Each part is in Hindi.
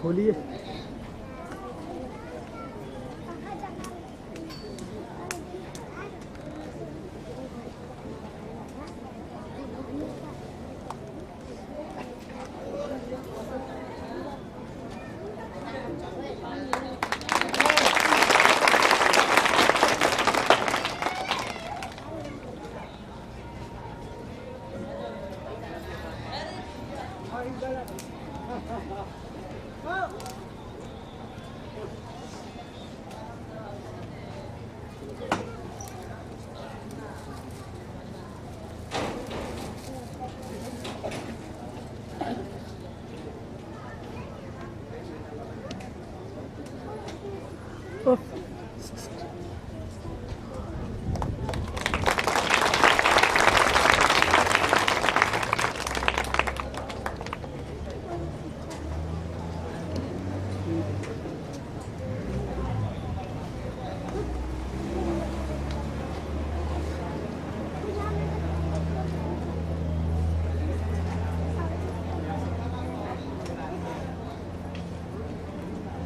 खोलिए।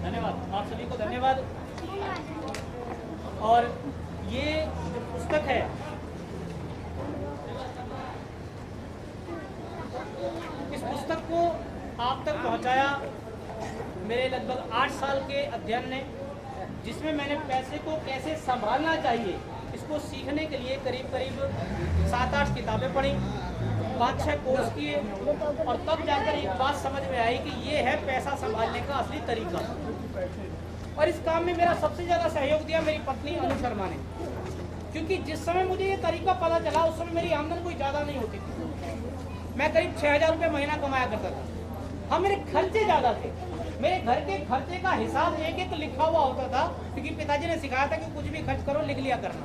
धन्यवाद, आप सभी को धन्यवाद। और ये जो पुस्तक है, इस पुस्तक को आप तक पहुंचाया मेरे लगभग 8 साल के अध्ययन ने, जिसमें मैंने पैसे को कैसे संभालना चाहिए इसको सीखने के लिए करीब करीब 7-8 किताबें पढ़ी, 5-6 कोर्स किए, और तब जाकर एक बात समझ में आई कि ये है पैसा संभालने का असली तरीका। और इस काम में मेरा सबसे ज़्यादा सहयोग दिया मेरी पत्नी अनु शर्मा ने, क्योंकि जिस समय मुझे ये तरीका पता चला उस समय मेरी आमदन कोई ज़्यादा नहीं होती थी। मैं करीब 6,000 रुपये महीना कमाया करता था। हाँ, मेरे खर्चे ज़्यादा थे। मेरे घर के खर्चे का हिसाब एक लिखा हुआ होता था, क्योंकि पिताजी ने सिखाया था कि कुछ भी खर्च करो लिख लिया करना।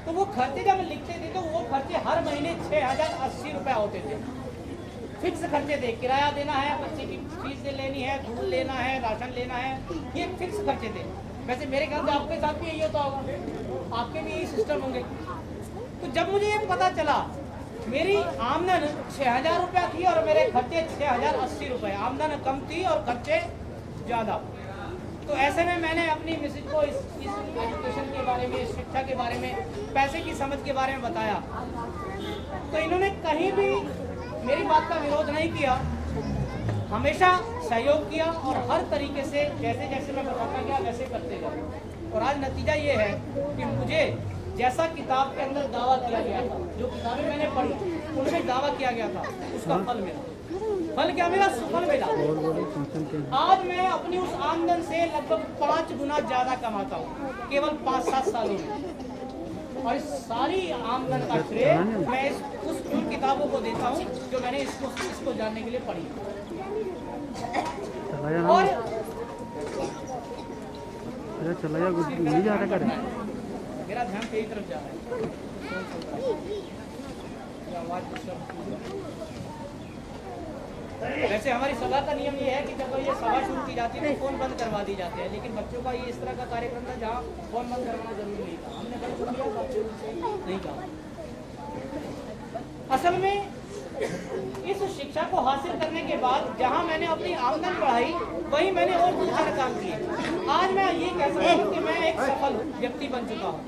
तो वो खर्चे जब लिखते थे तो वो खर्चे हर महीने 6,080 रुपये होते थे। फिक्स खर्चे थे, किराया देना है, बच्चे की फीस लेनी है, दूध लेना है, राशन लेना है, ये फिक्स खर्चे थे। वैसे मेरे ख्याल से आपके साथ भी यही होता होगा, आपके भी यही सिस्टम होंगे। तो जब मुझे ये पता चला मेरी आमदन 6,000 रुपया थी और मेरे खर्चे 6,080 रुपये, आमदन कम थी और खर्चे ज़्यादा। तो ऐसे में मैंने अपनी मिसेज को इस एजुकेशन के बारे में, इस शिक्षा के बारे में, पैसे की समझ के बारे में बताया। तो इन्होंने कहीं भी मेरी बात का विरोध नहीं किया, हमेशा सहयोग किया और हर तरीके से जैसे जैसे मैं बताता गया वैसे करते गए। और आज नतीजा ये है कि मुझे जैसा किताब के अंदर दावा किया गया था, जो किताबें मैंने पढ़ी उनमें दावा किया गया था, उसका फल मिला। फल क्या मिला? सुफल मिला। आज मैं अपनी उस आमदन से लगभग 5 गुना ज्यादा कमाता हूँ, केवल 5-7 सालों में। और इस सारी आमदन का श्रेय मैं उस उन किताबों को देता हूँ जो मैंने इसको जानने के लिए पढ़ी। और नहीं जा रहा कर, मेरा ध्यान कई तरफ जा रहा है। वैसे हमारी सभा का नियम ये है कि जब ये सभा शुरू की जाती है तो फोन बंद करवा दी जाते हैं, लेकिन बच्चों का ये इस तरह का कार्यक्रम था जहाँ फोन बंद करवाना जरूरी नहीं था। हमने बंद कर दिया, बच्चों नहीं कहा। असल में इस शिक्षा को हासिल करने के बाद जहाँ मैंने अपनी आमदन बढ़ाई, वहीं मैंने और बहुत सारे काम किए। आज मैं ये कह सकता हूँ कि मैं एक सफल व्यक्ति बन चुका हूँ।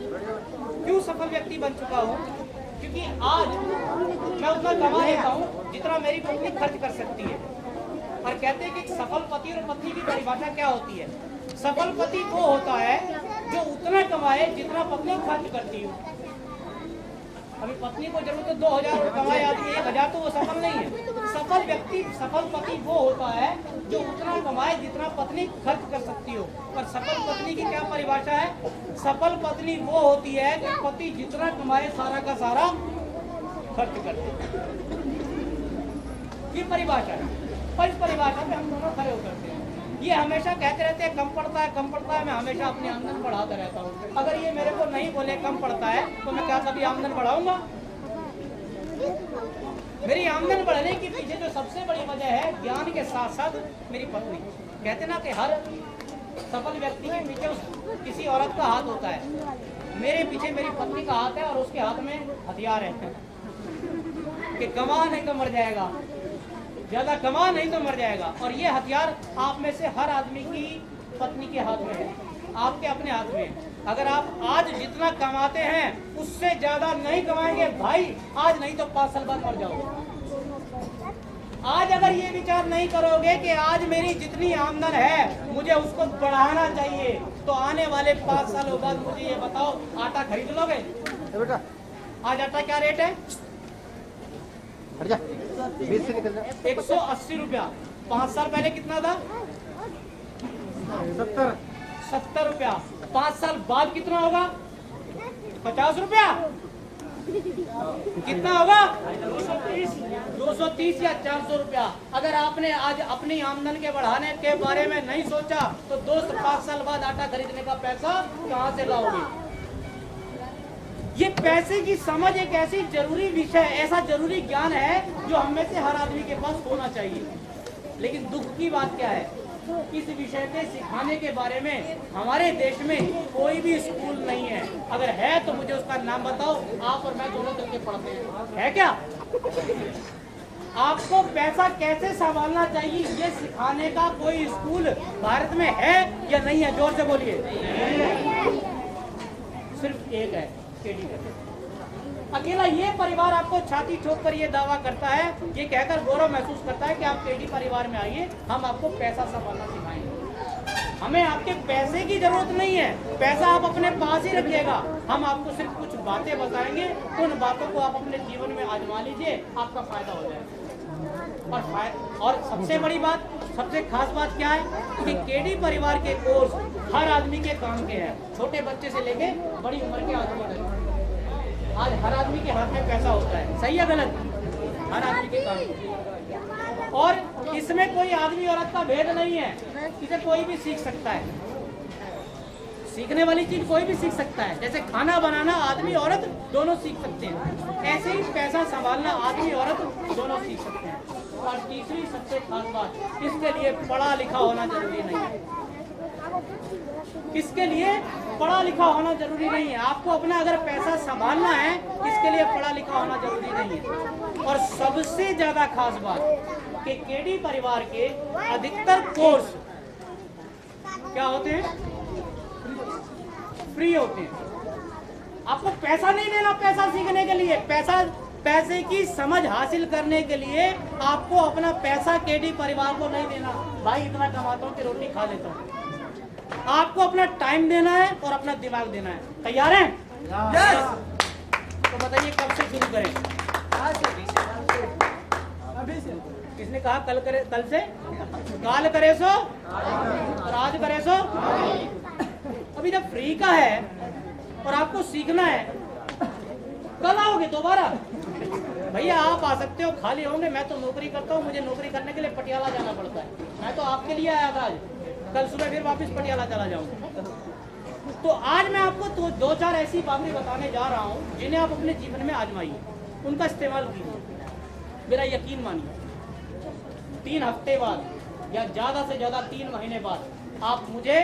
क्यों सफल व्यक्ति बन चुका हूँ? क्योंकि आज मैं उतना कमा लेता हूँ जितना मेरी पत्नी खर्च कर सकती है। और कहते हैं कि सफल पति और पत्नी की परिभाषा क्या होती है? सफल पति वो होता है जो उतना कमाए जितना पत्नी खर्च करती हो। अभी पत्नी को जरूरत है 2,000 रुपये कमाए आदमी 1,000, तो वो सफल नहीं है। सफल व्यक्ति, सफल पति वो होता है जो उतना कमाए जितना पत्नी खर्च कर सकती हो। और सफल पत्नी की क्या परिभाषा है? सफल पत्नी वो होती है कि पति जितना कमाए सारा का सारा खर्च कर दे। ये परिभाषा है। पर इस परिभाषा पे हम दोनों खड़े उतरते हैं। ये हमेशा कहते रहते हैं कम पड़ता है, कम पड़ता है। मैं हमेशा अपनी आमदन बढ़ाता रहता हूँ। अगर ये मेरे को नहीं बोले कम पड़ता है तो मैं क्या कभी आमदन बढ़ाऊंगा? मेरी आमदन बढ़ने के पीछे जो सबसे बड़ी वजह है, ज्ञान के साथ साथ मेरी पत्नी। कहते ना कि हर सफल व्यक्ति के पीछे किसी औरत का हाथ होता है। मेरे पीछे मेरी पत्नी का हाथ है और उसके हाथ में हथियार है कि कमा नहीं तो मर जाएगा। ज्यादा कमा नहीं तो मर जाएगा। और ये हथियार आप में से हर आदमी की पत्नी के हाथ में है, आपके अपने हाथ में है। अगर आप आज जितना कमाते हैं उससे ज्यादा नहीं कमाएंगे भाई, आज नहीं तो 5 साल बाद मर जाओगे। आज अगर ये विचार नहीं करोगे कि आज मेरी जितनी आमदन है मुझे उसको बढ़ाना चाहिए, तो आने वाले 5 सालों बाद मुझे ये बताओ, आटा खरीद लोगे? बेटा आज आटा क्या रेट है? हट जा, 20 से निकल जा। 180 रुपया। 5 साल पहले कितना था? 70 रुपया। 5 साल बाद कितना होगा? 50 रुपया। कितना होगा? 230 या 400 रुपया। अगर आपने आज अपनी आमदन के बढ़ाने के बारे में नहीं सोचा तो दोस्त 5 साल बाद आटा खरीदने का पैसा कहां से लाओगे? ये पैसे की समझ एक ऐसी जरूरी विषय, ऐसा जरूरी ज्ञान है जो हम में से हर आदमी के पास होना चाहिए। लेकिन दुख की बात क्या है, इस विषय के सिखाने के बारे में हमारे देश में कोई भी स्कूल नहीं है। अगर है तो मुझे उसका नाम बताओ, आप और मैं दोनों करके पढ़ते हैं। है क्या? आपको पैसा कैसे संभालना चाहिए ये सिखाने का कोई स्कूल भारत में है या नहीं है? जोर से बोलिए। सिर्फ एक है, अकेला ये परिवार आपको छाती ठोक कर ये दावा करता है, ये कहकर गौरव महसूस करता है कि आप केडी परिवार में आइए, हम आपको पैसा संभालना सिखाएंगे। हमें आपके पैसे की जरूरत नहीं है, पैसा आप अपने पास ही रखिएगा। हम आपको सिर्फ कुछ बातें बताएंगे, उन बातों को आप अपने जीवन में आजमा लीजिए, आपका फायदा हो जाएगा। और सबसे बड़ी बात, सबसे खास बात क्या है कि केडी परिवार के कोर्स हर आदमी के काम के हैं, छोटे बच्चे से लेके बड़ी उम्र के आदमी तक। आज हर आदमी के हाथ में पैसा होता है, सही है गलत? हर आदमी के काम। और इसमें कोई आदमी औरत का भेद नहीं है, इसे कोई भी सीख सकता है। सीखने वाली चीज कोई भी सीख सकता है। जैसे खाना बनाना आदमी औरत दोनों सीख सकते हैं, ऐसे ही पैसा संभालना आदमी औरत दोनों सीख सकते हैं। और तीसरी सबसे खास बात, इसके लिए पढ़ा लिखा होना जरूरी नहीं है। इसके लिए पढ़ा लिखा होना जरूरी नहीं है। आपको अपना अगर पैसा संभालना है, इसके लिए पढ़ा लिखा होना जरूरी नहीं है। और सबसे ज्यादा खास बात कि केडी परिवार के अधिकतर कोर्स क्या होते हैं? फ्री होते हैं। आपको पैसा नहीं देना पैसा सीखने के लिए, पैसे की समझ हासिल करने के लिए आपको अपना पैसा केडी परिवार को नहीं देना। भाई इतना कमाता हूँ कि रोटी खा लेता हूँ। आपको अपना टाइम देना है और अपना दिमाग देना है। तैयार हैं? तो बताइए कब से शुरू करें? किसने कहा कल करे? कल से? काल करे सो और आज करे सो। अभी जब फ्री का है और आपको सीखना है, कल आओगे दोबारा? भैया आप आ सकते हो, खाली होंगे। मैं तो नौकरी करता हूँ, मुझे नौकरी करने के लिए पटियाला जाना पड़ता है। मैं तो आपके लिए आया था आज, कल सुबह फिर वापस पटियाला चला जाऊंगा। तो आज मैं आपको तो 2-4 ऐसी बातें बताने जा रहा हूँ जिन्हें आप अपने जीवन में आजमाइए, उनका इस्तेमाल कीजिए। मेरा यकीन मानिए, 3 हफ्ते बाद या ज्यादा से ज्यादा 3 महीने बाद आप मुझे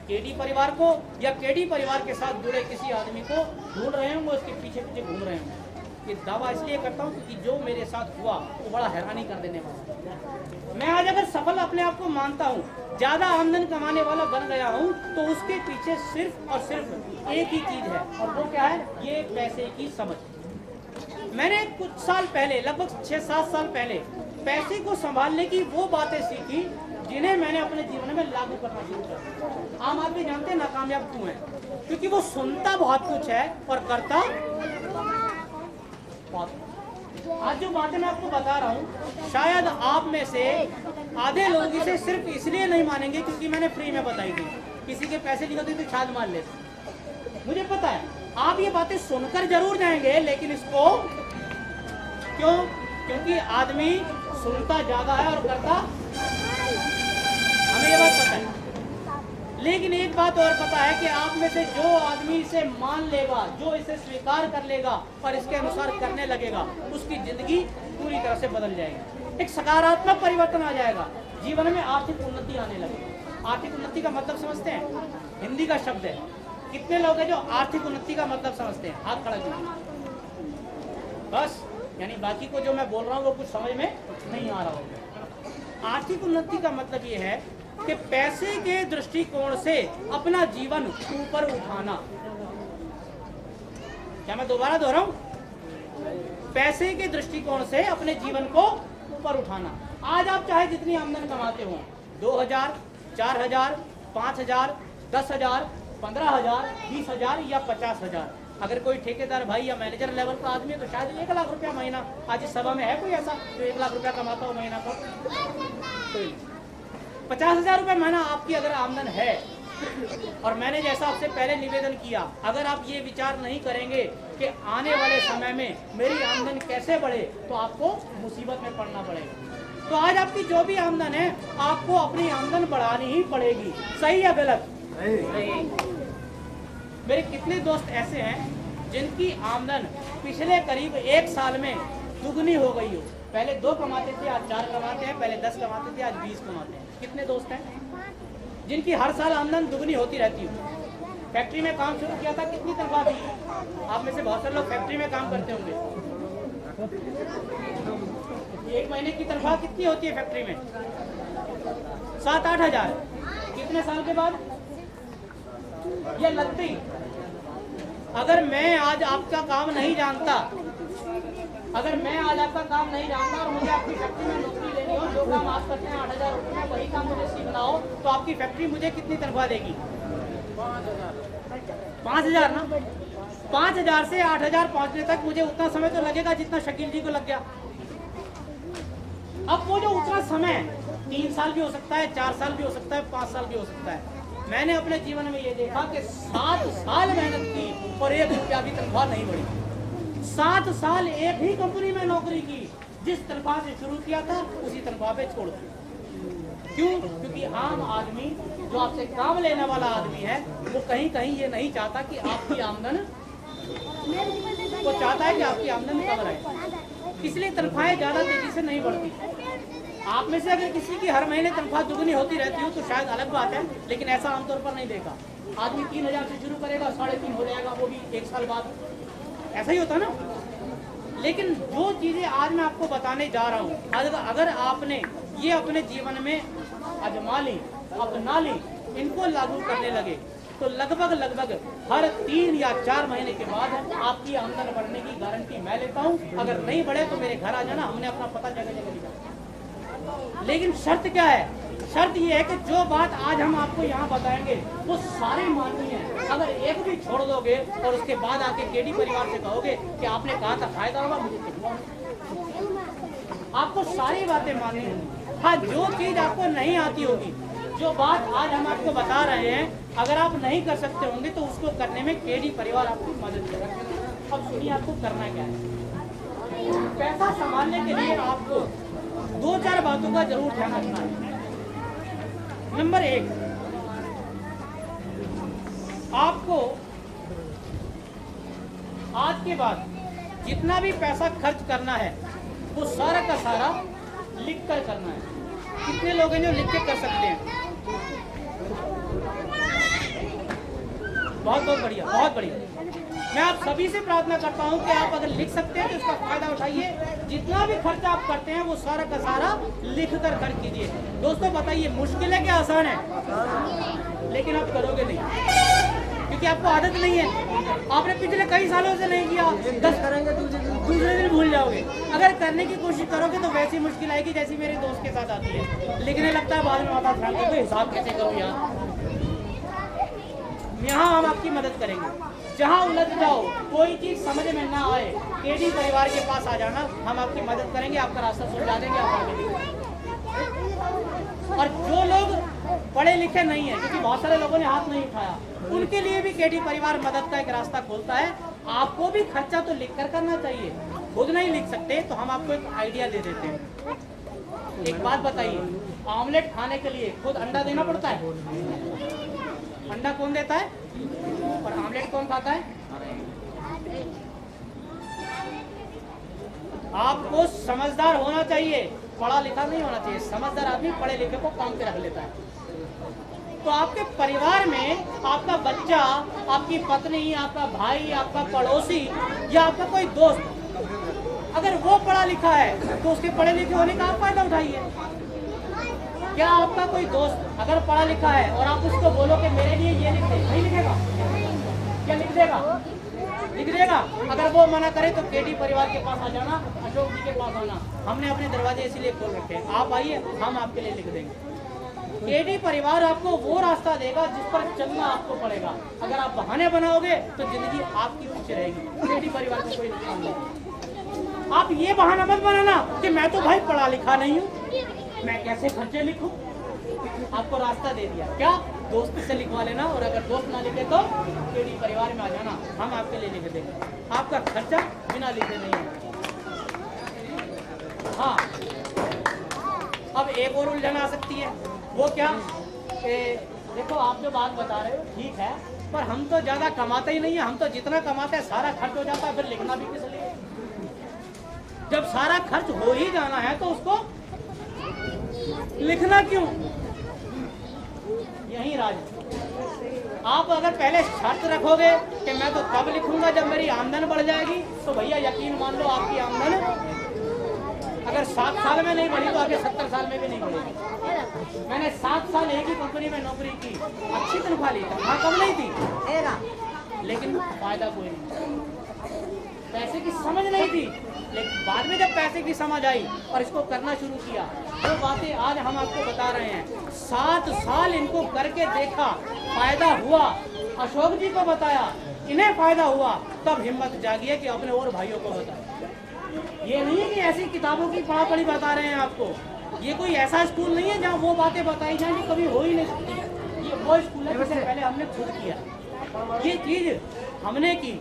केडी परिवार को या केडी परिवार के साथ जुड़े किसी आदमी को ढूंढ रहे होंगे, उसके पीछे पीछे घूम रहे होंगे। ये दावा इसलिए करता हूँ क्योंकि जो मेरे साथ हुआ वो बड़ा हैरानी कर देने वाला। मैं आज अगर सफल अपने आप को मानता हूँ, ज्यादा आमदन कमाने वाला बन गया हूँ, तो उसके पीछे सिर्फ और सिर्फ एक ही चीज है, और वो क्या है? ये पैसे की समझ। मैंने कुछ साल पहले, लगभग 6-7 साल पहले, पैसे को संभालने की वो बातें सीखी जिन्हें मैंने अपने जीवन में लागू करना शुरू किया। आम आदमी जानते हैं नाकामयाब क्यों है? क्योंकि वो सुनता बहुत कुछ है और करता बहुत। आज जो बातें मैं आपको बता रहा हूँ, शायद आप में से आधे लोग इसे सिर्फ इसलिए नहीं मानेंगे क्योंकि मैंने फ्री में बताई थी। किसी के पैसे निकलते तो छाल मार लेते। मुझे पता है आप ये बातें सुनकर जरूर जाएंगे, लेकिन इसको क्यों? क्योंकि आदमी सुनता ज्यादा है और करता, हमें ये बात पता है। लेकिन एक बात और पता है कि आप में से जो आदमी इसे मान लेगा, जो इसे स्वीकार कर लेगा और इसके अनुसार करने लगेगा, उसकी जिंदगी पूरी तरह से बदल जाएगी। एक सकारात्मक परिवर्तन आ जाएगा, जीवन में आर्थिक उन्नति आने लगेगी। आर्थिक उन्नति का मतलब समझते हैं? हिंदी का शब्द है। कितने लोग हैं जो आर्थिक उन्नति का मतलब समझते हैं? हाथ खड़ा कीजिए। बस यानी बाकी को जो मैं बोल रहा हूँ वो कुछ समझ में नहीं आ रहा होगा। आर्थिक उन्नति का मतलब ये है कि पैसे के दृष्टिकोण से अपना जीवन ऊपर उठाना। क्या मैं दोबारा दोहराऊं? पैसे के दृष्टिकोण से अपने जीवन को ऊपर उठाना। आज आप चाहे जितनी आमदन कमाते हो, 2000, 4000, 5000, 10,000, 15,000, 20,000 या 50,000, अगर कोई ठेकेदार भाई या मैनेजर लेवल का आदमी है तो शायद 1 लाख रुपया महीना। आज इस सभा में है कोई ऐसा जो 1 लाख रुपया कमाता हो महीना का? 50,000 रुपये महीना आपकी अगर आमदन है, और मैंने जैसा आपसे पहले निवेदन किया, अगर आप ये विचार नहीं करेंगे कि आने वाले समय में मेरी आमदन कैसे बढ़े, तो आपको मुसीबत में पड़ना पड़ेगा। तो आज आपकी जो भी आमदन है, आपको अपनी आमदन बढ़ानी ही पड़ेगी। सही या गलत? मेरे कितने दोस्त ऐसे हैं जिनकी आमदन पिछले करीब 1 साल में दुगनी हो गई हो। पहले 2 कमाते थे, आज 4 कमाते हैं, पहले 10 कमाते थे, आज 20 कमाते हैं। कितने दोस्त हैं जिनकी हर साल आमदन दुगनी होती रहती हो? फैक्ट्री में काम शुरू किया था, कितनी तनख्वाह थी? आप में से बहुत सारे लोग फैक्ट्री में काम करते होंगे। 1 महीने की तनख्वाह कितनी होती है फैक्ट्री में? 7-8 हजार। कितने साल के बाद ये लगती? अगर मैं आज आपका काम नहीं जानता, अगर मैं आज आपका काम नहीं जानता और मुझे आपकी फैक्ट्री में नौकरी लेनी हो, जो काम आप करते हैं 8,000 रुपये में, वही काम मुझे सीखना हो, तो आपकी फैक्ट्री मुझे कितनी तनख्वाह देगी? 5,000 ना। 5,000 से 8,000 पहुंचने तक मुझे उतना समय तो लगेगा जितना शकील जी को लग गया। अब वो जो उतना समय 3 साल भी हो सकता है, 4 साल भी हो सकता है, 5 साल भी हो सकता है। मैंने अपने जीवन में ये देखा कि 7 साल मेहनत की और 1 रुपया भी तनख्वाह नहीं बढ़ी। 7 साल एक ही कंपनी में नौकरी की, जिस तनख्वाह से शुरू किया था उसी तनख्वाह पे छोड़ दी। क्यों? क्योंकि आम आदमी जो आपसे काम लेने वाला आदमी है, वो कहीं कहीं ये नहीं चाहता कि आपकी आमदन, वो चाहता है कि आपकी आमदन कम रहे, इसलिए तनख्वाहें ज्यादा तेजी से नहीं बढ़ती। आप में से अगर किसी की हर महीने तनख्वाह दुगनी होती रहती हो तो शायद अलग बात है, लेकिन ऐसा आमतौर पर नहीं देखा। आदमी 3,000 से शुरू करेगा, 3.5 हो जाएगा, वो भी 1 साल बाद। ऐसा ही होता ना। लेकिन जो चीजें आज मैं आपको बताने जा रहा हूँ, अगर आपने ये अपने जीवन में आजमा ली, अपना ली, इनको लागू करने लगे, तो लगभग हर 3 या 4 महीने के बाद आपकी आमदन बढ़ने की गारंटी मैं लेता हूँ। अगर नहीं बढ़े तो मेरे घर आ जाना, हमने अपना पता जगह जगह लिखा। लेकिन शर्त क्या है? शर्त ये है कि जो बात आज हम आपको यहाँ बताएंगे वो सारे माननी है। अगर एक भी छोड़ दोगे और उसके बाद आके केडी परिवार से कहोगे कि आपने कहा था फायदा होगा, मुझे आपको सारी बातें माननी होंगी। हाँ, जो चीज आपको नहीं आती होगी, जो बात आज हम आपको बता रहे हैं, अगर आप नहीं कर सकते होंगे तो उसको करने में केडी परिवार आपकी मदद करेगा। अब सुनिए आपको करना क्या है। पैसा संभालने के लिए आपको 2-4 बातों का जरूर ध्यान रखना है। नंबर 1, आपको आज के बाद जितना भी पैसा खर्च करना है वो सारा का सारा लिख कर करना है। कितने लोग हैं जो लिख के कर सकते हैं? बहुत बढ़िया, बहुत बढ़िया। मैं आप सभी से प्रार्थना करता हूं कि आप अगर लिख सकते हैं तो इसका फायदा उठाइए। जितना भी खर्च आप करते हैं वो सारा का सारा लिख कर खर्च कीजिए। दोस्तों बताइए, मुश्किल है कि आसान है? लेकिन आप करोगे नहीं क्योंकि आपको आदत नहीं है। आपने पिछले कई सालों से नहीं किया, 10 करेंगे दूसरे दिन भूल जाओगे। अगर करने की कोशिश करोगे तो वैसी मुश्किल आएगी जैसी मेरे दोस्त के साथ आती है। लिखने लगता है, बाद में आता है हिसाब कैसे करूँ यार। यहाँ हम आपकी मदद करेंगे। जहाँ उलझ जाओ, कोई चीज समझ में ना आए, केडी परिवार के पास आ जाना, हम आपकी मदद करेंगे, आपका रास्ता सुलझा देंगे, आप आगे निकलेंगे। और जो लोग पढ़े लिखे नहीं है, क्योंकि बहुत सारे लोगों ने हाथ नहीं उठाया, उनके लिए भी केडी परिवार मदद का एक रास्ता खोलता है। आपको भी खर्चा तो लिख कर करना चाहिए। खुद नहीं लिख सकते तो हम आपको एक आइडिया दे देते हैं। एक बात बताइए, ऑमलेट खाने के लिए खुद अंडा देना पड़ता है? अंडा कौन देता है और ऑमलेट कौन खाता है? आपको समझदार होना चाहिए, पढ़ा लिखा नहीं होना चाहिए। समझदार आदमी पढ़े लिखे को काम पे रख लेता है। तो आपके परिवार में आपका बच्चा, आपकी पत्नी, आपका भाई, आपका पड़ोसी या आपका कोई दोस्त अगर वो पढ़ा लिखा है तो उसके पढ़े लिखे होने का आप फायदा उठाइए। क्या आपका कोई दोस्त अगर पढ़ा लिखा है और आप उसको बोलो कि मेरे लिए ये लिख दे, नहीं लिखेगा? क्या लिख देगा? लिख देगा। अगर वो मना करे तो केडी परिवार के पास आ जाना, अशोक जी के पास आना। हमने अपने दरवाजे इसीलिए खोल रखे हैं, आप आइए, हम आपके लिए लिख देंगे। केडी परिवार आपको वो रास्ता देगा जिस पर चलना आपको पड़ेगा। अगर आप बहाने बनाओगे तो जिंदगी आपकी पीछे रहेगी। केडी परिवार को कोई नुकसान नहीं। आप ये बहाना मत बनाना कि मैं तो भाई पढ़ा लिखा नहीं हूँ, मैं कैसे खर्चे लिखूं। आपको रास्ता दे दिया, क्या दोस्त से लिखवा लेना, और अगर दोस्त ना लिखे तो केडी परिवार में आ जाना, हम आपके लिए लिख देंगे। आपका खर्चा बिना लिखे नहीं है। हाँ, अब एक और उलझन आ सकती है, वो क्या? देखो आप जो बात बता रहे हो ठीक है, पर हम तो ज्यादा कमाते ही नहीं है, हम तो जितना कमाते हैं सारा खर्च हो जाता है, फिर लिखना भी किस लिए? जब सारा खर्च हो ही जाना है तो उसको लिखना क्यों? यही राज। आप अगर पहले शर्त रखोगे कि मैं तो तब लिखूंगा जब मेरी आमदन बढ़ जाएगी, तो भैया यकीन मान लो आपकी आमदन अगर 7 साल में नहीं बढ़ी तो आगे 70 साल में भी नहीं बढ़ेगी। मैंने 7 साल एक ही कंपनी में नौकरी की, अच्छी तनख्वाह ली, तनख्वाह कम नहीं थी, लेकिन फायदा कोई नहीं, पैसे की समझ नहीं थी। लेकिन बाद में जब पैसे की समझ आई और इसको करना शुरू किया, वो बातें आज हम आपको बता रहे हैं। 7 साल इनको करके देखा, फायदा हुआ, अशोक जी को बताया, इन्हें फायदा हुआ, तब हिम्मत जागी है कि अपने और भाइयों को बताए। ये नहीं है कि ऐसी किताबों की पढ़ा पढ़ी बता रहे हैं आपको, ये कोई ऐसा स्कूल नहीं है जहाँ वो बातें बताई जाए जो कभी हो ही नहीं सकती। ये वो स्कूल है जिसे पहले हमने खुद किया, ये चीज हमने की,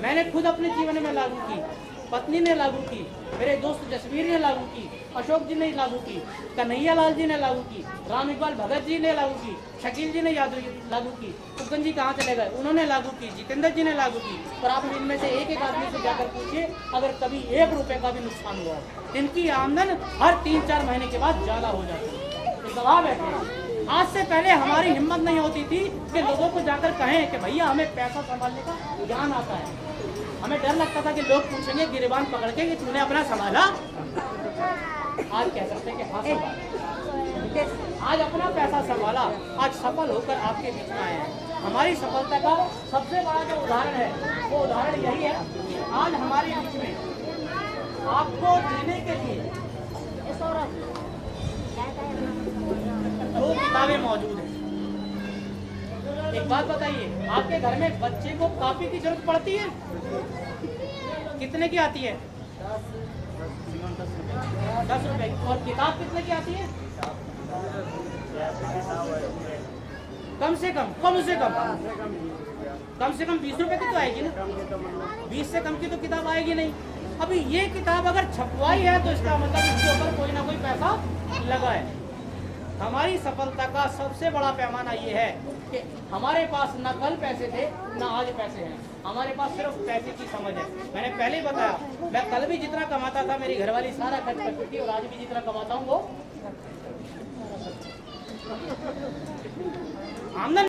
मैंने खुद अपने जीवन में लागू की, पत्नी ने लागू की, मेरे दोस्त जसवीर ने लागू की, अशोक जी ने लागू की, कन्हैया लाल जी ने लागू की, राम इकबाल भगत जी ने लागू की, शकील जी ने लागू की, कुकन जी कहाँ चले गए, उन्होंने लागू की, जितेंद्र जी ने लागू की। और आप इनमें से एक एक आदमी से जाकर पूछिए अगर कभी 1 रुपए का भी नुकसान हुआ, इनकी आमदन हर 3-4 महीने के बाद ज्यादा हो जाती है। तो जवाब है, आज से पहले हमारी हिम्मत नहीं होती थी कि लोगों को जाकर कहें कि भैया हमें पैसा संभालने का ज्ञान आता है। हमें डर लगता था कि लोग पूछेंगे गिरबान पकड़ के कि तूने अपना संभाला। आज कह सकते हैं कि हाँ संभाला, आज अपना पैसा संभाला, आज सफल होकर आपके बीच में आए हैं। हमारी सफलता का सबसे बड़ा जो उदाहरण है वो उदाहरण यही है, आज हमारे बीच में आपको देने के लिए 2 किताबें मौजूद हैं। एक बात बताइए, आपके घर में बच्चे को कॉपी की जरूरत पड़ती है? कितने की आती है? 10 रुपए। और किताब कितने की आती है? कम से कम 20 रुपए की तो आएगी ना, 20 से कम की तो किताब आएगी नहीं। अभी ये किताब अगर छपवाई है तो इसका मतलब इसके ऊपर कोई ना कोई पैसा लगा है। हमारी सफलता का सबसे बड़ा पैमाना ये है कि हमारे पास न कल पैसे थे न आज पैसे हैं, हमारे पास सिर्फ पैसे की समझ है। मैंने पहले ही बताया, मैं कल भी जितना कमाता था मेरी घरवाली सारा खर्च करती थी, और आज भी जितना कमाता हूँ वो आमदन